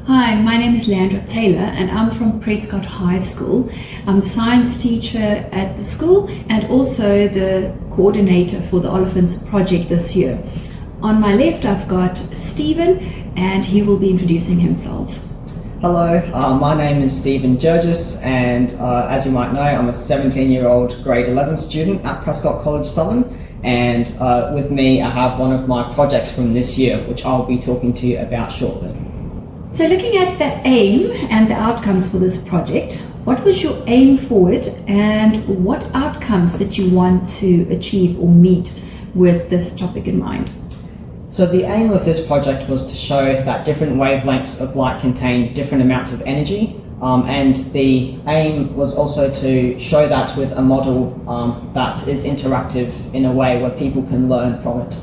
Hi, my name is Leandra Taylor and I'm from Prescott High School. I'm the science teacher at the school and also the coordinator for the Oliphants project this year. On my left I've got Stephen and he will be introducing himself. Hello, my name is Stephen Jurgis and as you might know I'm a 17-year-old grade 11 student at Prescott College Southern, and with me I have one of my projects from this year which I'll be talking to you about shortly. So looking at the aim and the outcomes for this project, what was your aim for it and what outcomes that you want to achieve or meet with this topic in mind? So the aim of this project was to show that different wavelengths of light contain different amounts of energy, and the aim was also to show that with a model that is interactive in a way where people can learn from it.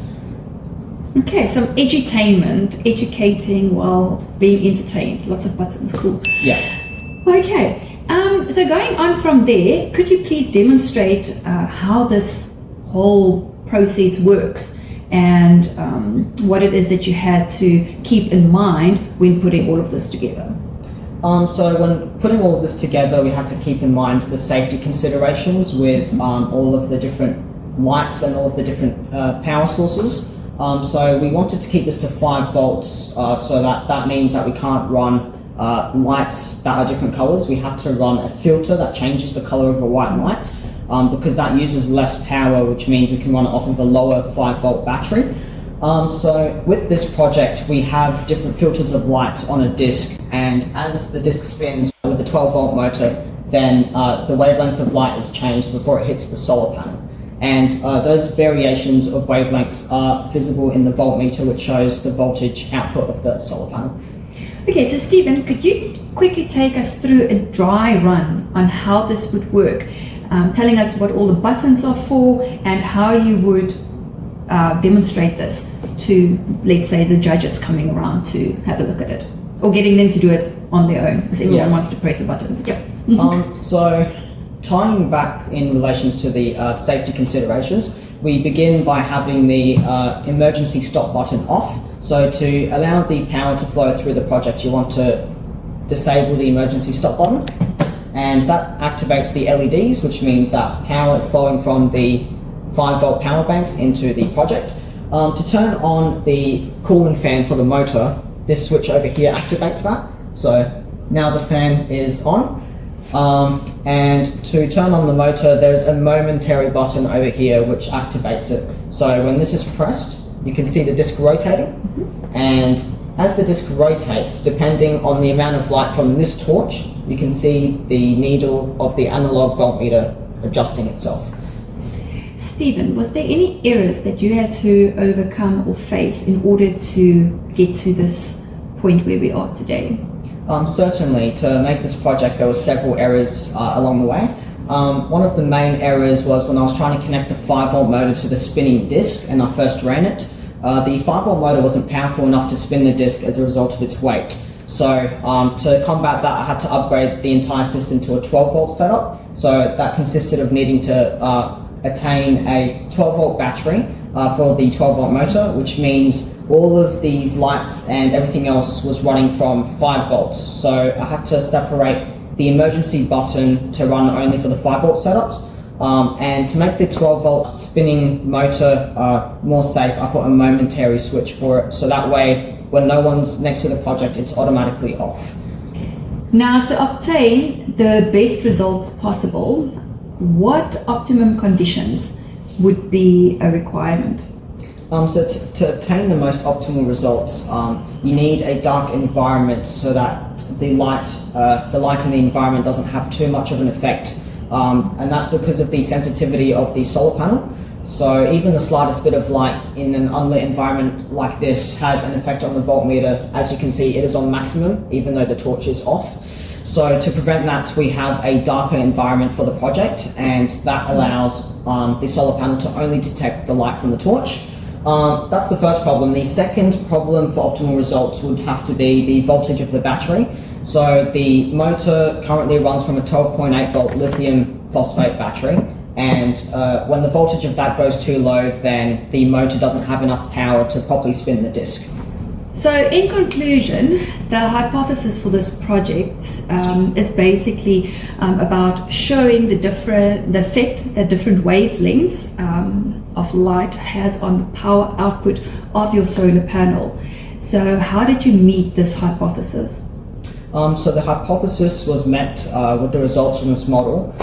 Okay, some edutainment, educating while being entertained. Lots of buttons, cool. Yeah. Okay, so going on from there, could you please demonstrate how this whole process works and what it is that you had to keep in mind when putting all of this together? So when putting all of this together, we had to keep in mind the safety considerations with all of the different lights and all of the different power sources. So we wanted to keep this to 5 volts, so that means that we can't run lights that are different colors. We had to run a filter that changes the color of a white light, because that uses less power, which means we can run it off of a lower 5-volt battery. So with this project, we have different filters of light on a disc, and as the disc spins with the 12-volt motor, then the wavelength of light is changed before it hits the solar panel. And those variations of wavelengths are visible in the voltmeter, which shows the voltage output of the solar panel. Okay, so Stephen, could you quickly take us through a dry run on how this would work, telling us what all the buttons are for and how you would demonstrate this to, let's say, the judges coming around to have a look at it, or getting them to do it on their own, because everyone wants to press a button. Yep. So tying back in relations to the safety considerations, we begin by having the emergency stop button off. So to allow the power to flow through the project, you want to disable the emergency stop button, and that activates the LEDs, which means that power is flowing from the 5-volt power banks into the project. To turn on the cooling fan for the motor, this switch over here activates that. So now the fan is on. And to turn on the motor, there's a momentary button over here which activates it. So when this is pressed, you can see the disc rotating, and as the disc rotates, depending on the amount of light from this torch, you can see the needle of the analog voltmeter adjusting itself. Stephen, was there any errors that you had to overcome or face in order to get to this point where we are today? Certainly, to make this project there were several errors along the way. One of the main errors was when I was trying to connect the 5-volt motor to the spinning disc and I first ran it. The 5-volt motor wasn't powerful enough to spin the disc as a result of its weight. So to combat that, I had to upgrade the entire system to a 12-volt setup. So that consisted of needing to attain a 12-volt battery for the 12-volt motor, which means all of these lights and everything else was running from 5 volts. So I had to separate the emergency button to run only for the 5-volt setups. And to make the 12-volt spinning motor more safe, I put a momentary switch for it. So that way, when no one's next to the project, it's automatically off. Now, to obtain the best results possible, what optimum conditions would be a requirement? So to obtain the most optimal results, you need a dark environment so that the light in the environment doesn't have too much of an effect, and that's because of the sensitivity of the solar panel. So even the slightest bit of light in an unlit environment like this has an effect on the voltmeter. As you can see, it is on maximum even though the torch is off. So to prevent that, we have a darker environment for the project, and that allows the solar panel to only detect the light from the torch. That's the first problem. The second problem for optimal results would have to be the voltage of the battery. So the motor currently runs from a 12.8 volt lithium phosphate battery, and when the voltage of that goes too low, then the motor doesn't have enough power to properly spin the disc. So, in conclusion, the hypothesis for this project is basically about showing the effect that different wavelengths of light has on the power output of your solar panel. So, how did you meet this hypothesis? So the hypothesis was met with the results from this model.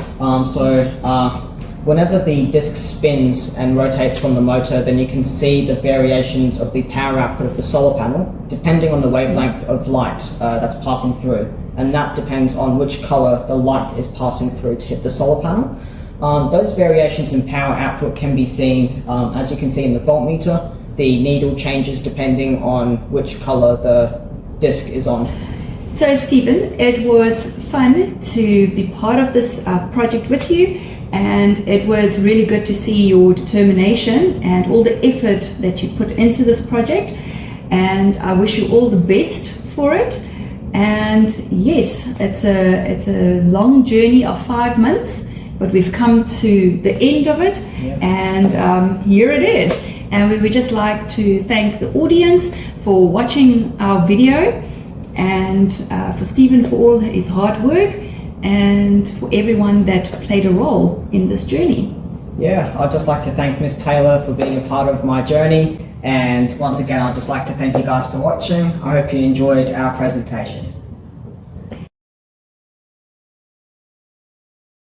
Whenever the disk spins and rotates from the motor, then you can see the variations of the power output of the solar panel, depending on the wavelength of light that's passing through. And that depends on which color the light is passing through to hit the solar panel. Those variations in power output can be seen, as you can see in the voltmeter. The needle changes depending on which color the disk is on. So Stephen, it was fun to be part of this project with you. And it was really good to see your determination and all the effort that you put into this project. And I wish you all the best for it. And yes, it's a long journey of 5 months, but we've come to the end of it. Yeah. And here it is. And we would just like to thank the audience for watching our video, and for Stephen for all his hard work, and for everyone that played a role in this journey. Yeah, I'd just like to thank Miss Taylor for being a part of my journey, and once again I'd just like to thank you guys for watching. I hope you enjoyed our presentation.